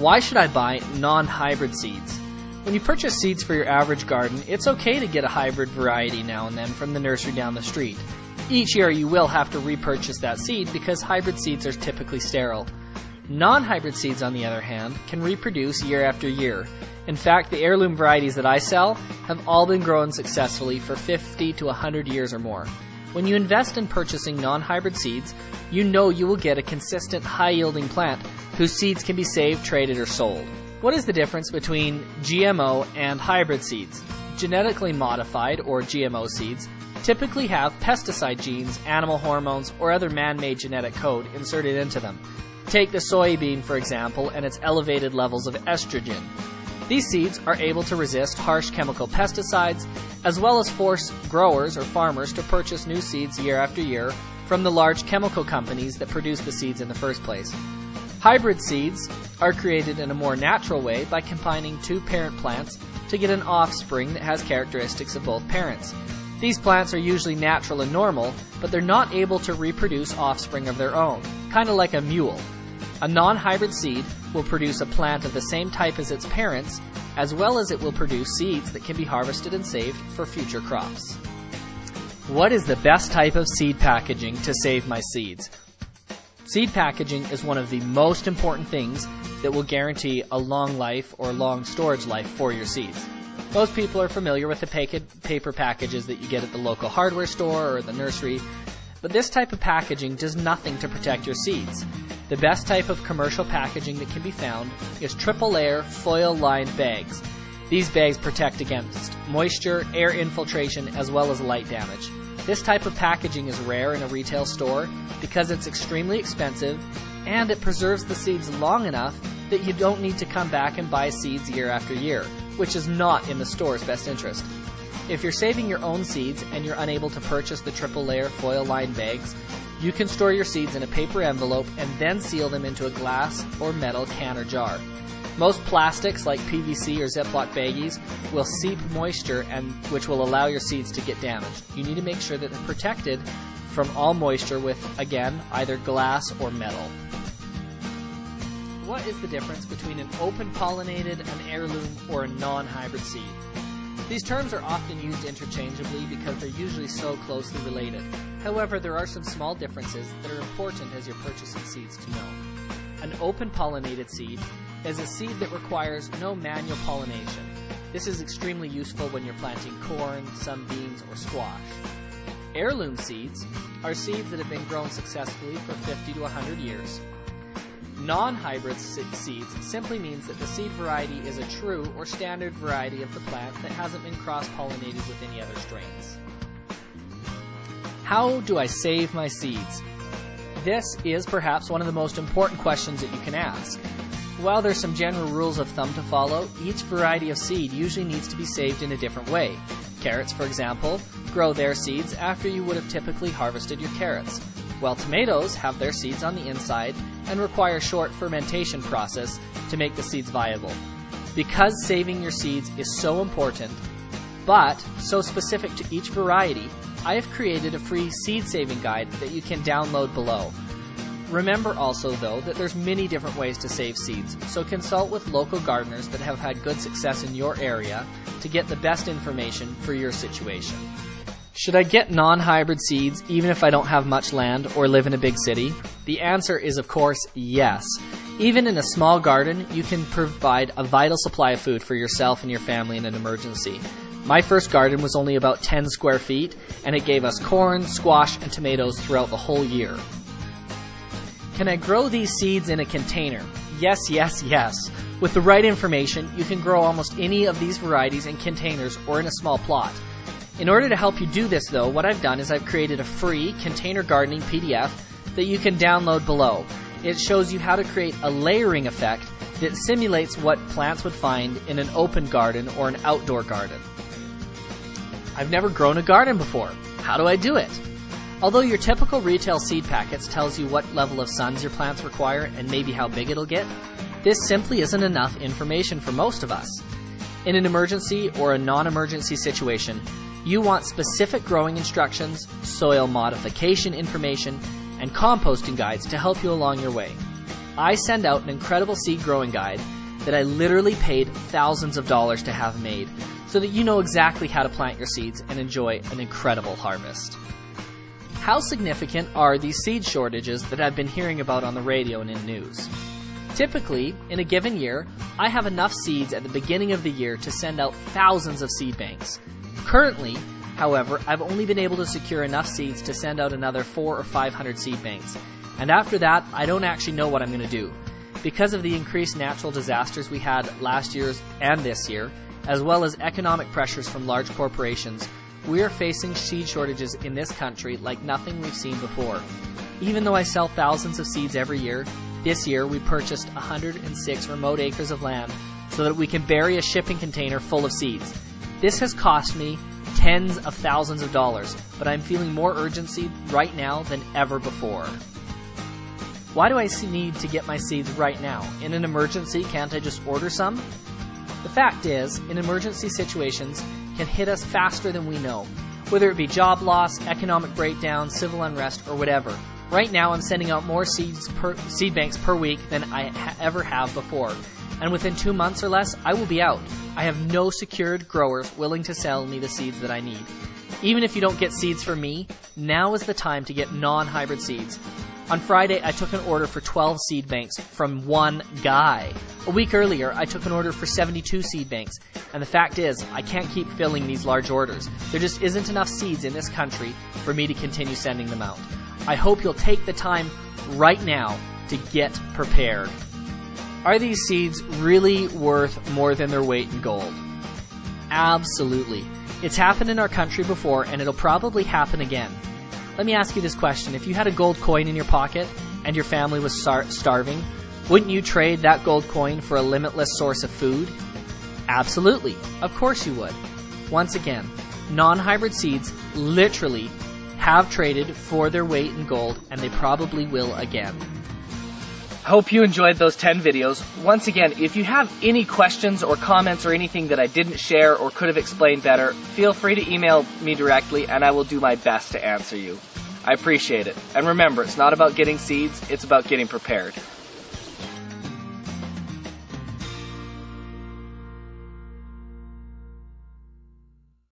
Why should I buy non-hybrid seeds? When you purchase seeds for your average garden, it's okay to get a hybrid variety now and then from the nursery down the street. Each year you will have to repurchase that seed because hybrid seeds are typically sterile. Non-hybrid seeds, on the other hand, can reproduce year after year. In fact, the heirloom varieties that I sell have all been grown successfully for 50 to 100 years or more. When you invest in purchasing non-hybrid seeds, you know you will get a consistent, high-yielding plant whose seeds can be saved, traded, or sold. What is the difference between GMO and hybrid seeds? Genetically modified, or GMO seeds, typically have pesticide genes, animal hormones, or other man-made genetic code inserted into them. Take the soybean, for example, and its elevated levels of estrogen. These seeds are able to resist harsh chemical pesticides, as well as force growers or farmers to purchase new seeds year after year from the large chemical companies that produce the seeds in the first place. Hybrid seeds are created in a more natural way by combining two parent plants to get an offspring that has characteristics of both parents. These plants are usually natural and normal, but they're not able to reproduce offspring of their own, kind of like a mule. A non-hybrid seed will produce a plant of the same type as its parents, as well as it will produce seeds that can be harvested and saved for future crops. What is the best type of seed packaging to save my seeds? Seed packaging is one of the most important things that will guarantee a long life or long storage life for your seeds. Most people are familiar with the paper packages that you get at the local hardware store or the nursery, but this type of packaging does nothing to protect your seeds. The best type of commercial packaging that can be found is triple-layer foil-lined bags. These bags protect against moisture, air infiltration, as well as light damage. This type of packaging is rare in a retail store because it's extremely expensive and it preserves the seeds long enough that you don't need to come back and buy seeds year after year, which is not in the store's best interest. If you're saving your own seeds and you're unable to purchase the triple-layer foil-lined bags, you can store your seeds in a paper envelope and then seal them into a glass or metal can or jar. Most plastics like PVC or Ziploc baggies will seep moisture which will allow your seeds to get damaged. You need to make sure that they're protected from all moisture with, again, either glass or metal. What is the difference between an open-pollinated, an heirloom, or a non-hybrid seed? These terms are often used interchangeably because they're usually so closely related. However, there are some small differences that are important as you're purchasing seeds to know. An open-pollinated seed is a seed that requires no manual pollination. This is extremely useful when you're planting corn, some beans, or squash. Heirloom seeds are seeds that have been grown successfully for 50 to 100 years. Non-hybrid seeds simply means that the seed variety is a true or standard variety of the plant that hasn't been cross-pollinated with any other strains. How do I save my seeds? This is perhaps one of the most important questions that you can ask. While there's some general rules of thumb to follow, each variety of seed usually needs to be saved in a different way. Carrots, for example, grow their seeds after you would have typically harvested your carrots, while tomatoes have their seeds on the inside and require a short fermentation process to make the seeds viable. Because saving your seeds is so important, but so specific to each variety, I have created a free seed saving guide that you can download below. Remember also, though, that there's many different ways to save seeds, so consult with local gardeners that have had good success in your area to get the best information for your situation. Should I get non-hybrid seeds even if I don't have much land or live in a big city? The answer is, of course, yes. Even in a small garden, you can provide a vital supply of food for yourself and your family in an emergency. My first garden was only about 10 square feet, and it gave us corn, squash, and tomatoes throughout the whole year. Can I grow these seeds in a container? Yes, yes, yes. With the right information, you can grow almost any of these varieties in containers or in a small plot. In order to help you do this, though, what I've done is I've created a free container gardening PDF that you can download below. It shows you how to create a layering effect that simulates what plants would find in an open garden or an outdoor garden. I've never grown a garden before. How do I do it? Although your typical retail seed packets tells you what level of suns your plants require and maybe how big it'll get, this simply isn't enough information for most of us. In an emergency or a non-emergency situation, you want specific growing instructions, soil modification information, and composting guides to help you along your way. I send out an incredible seed growing guide that I literally paid thousands of dollars to have made, so that you know exactly how to plant your seeds and enjoy an incredible harvest. How significant are these seed shortages that I've been hearing about on the radio and in news? Typically, in a given year, I have enough seeds at the beginning of the year to send out thousands of seed banks. Currently, however, I've only been able to secure enough seeds to send out another 400 or 500 seed banks. And after that, I don't actually know what I'm going to do. Because of the increased natural disasters we had last year and this year, as well as economic pressures from large corporations, we are facing seed shortages in this country like nothing we've seen before. Even though I sell thousands of seeds every year, this year we purchased 106 remote acres of land so that we can bury a shipping container full of seeds. This has cost me tens of thousands of dollars, but I'm feeling more urgency right now than ever before. Why do I need to get my seeds right now? In an emergency, can't I just order some? The fact is, in emergency situations can hit us faster than we know, whether it be job loss, economic breakdown, civil unrest, or whatever. Right now, I'm sending out more seed banks per week than I ever have before, and within 2 months or less, I will be out. I have no secured growers willing to sell me the seeds that I need. Even if you don't get seeds from me, now is the time to get non-hybrid seeds. On Friday, I took an order for 12 seed banks from one guy. A week earlier, I took an order for 72 seed banks. And the fact is, I can't keep filling these large orders. There just isn't enough seeds in this country for me to continue sending them out. I hope you'll take the time right now to get prepared. Are these seeds really worth more than their weight in gold? Absolutely. It's happened in our country before, and it'll probably happen again. Let me ask you this question. If you had a gold coin in your pocket and your family was starving, wouldn't you trade that gold coin for a limitless source of food? Absolutely. Of course you would. Once again, non-hybrid seeds literally have traded for their weight in gold, and they probably will again. I hope you enjoyed those 10 videos. Once again, if you have any questions or comments or anything that I didn't share or could have explained better, feel free to email me directly and I will do my best to answer you. I appreciate it. And remember, it's not about getting seeds, it's about getting prepared.